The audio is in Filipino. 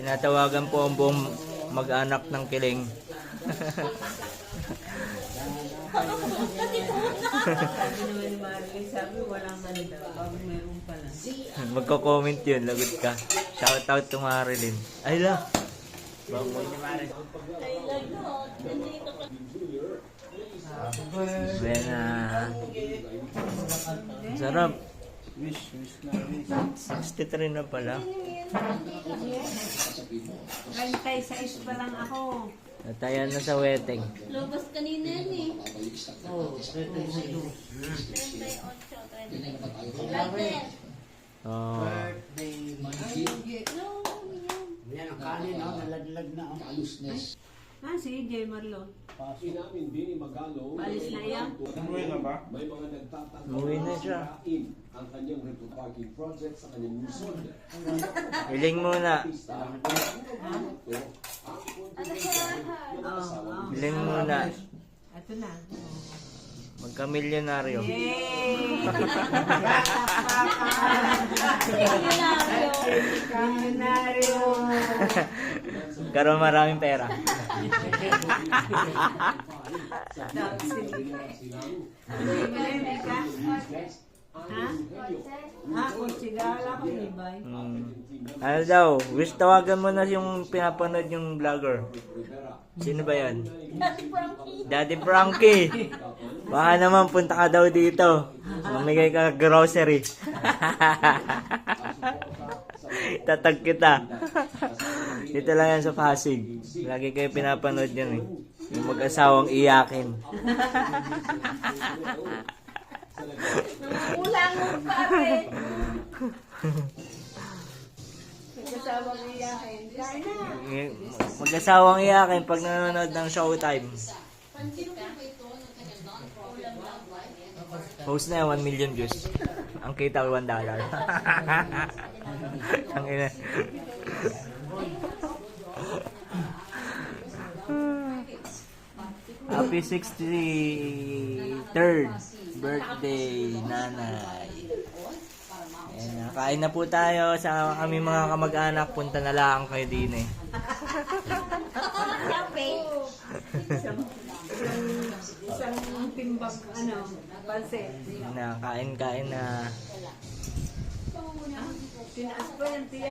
Tinatawagan po ang buong mag-anak ng Kiling. Sabi naman ni Marilyn, sabi walang ganda. Bago meron pala. Magko-comment yun, lagot ka. Shout out to Marilyn. Ay la. Bangoy ni Marilyn. Bena. Sarap. 63 na pala. 36 pa lang ako. Natayan na sa wedding. Lobas kanina yan eh. Oo, 38. 38. Oh. Yan ang kanin, nalaglag na ang alusnes. Si J. Marlon. Inamin din ni Magalo Alis na yan. may mga nagtatanong Umuwi na siya. ang kanyang repo parking project sa kanyang Luzon. Hiling muna. Hiling muna. Ito na. Magka-milyonaryo. Yay! Milyonaryo! Karoon maraming pera. Sigala ko ni Bay. Ano daw, wish tawagan mo na yung pinapanood yung vlogger. Sino ba yan? Daddy Frankie. Baka naman punta ka daw dito. Mamigay ka grocery. Tatag kita. Dito lang yan sa Pasig. Lagi kayo pinapanood yan eh. Yung mag-asawang iyakin. Ulang mo pare. Kasama ko iyakin. Kain na. Mag-asawang iyakin pag nanonood ng Showtime. Post na yan, 1 million views. Ang kita $1. Ang ina. Happy 63rd birthday, nanay. Ayan, kain na po tayo sa kami mga kamag-anak. Punta na lang kayo din eh. Isang timbang, pansit. Na, kain na. Tinaas pa yan, tiyan.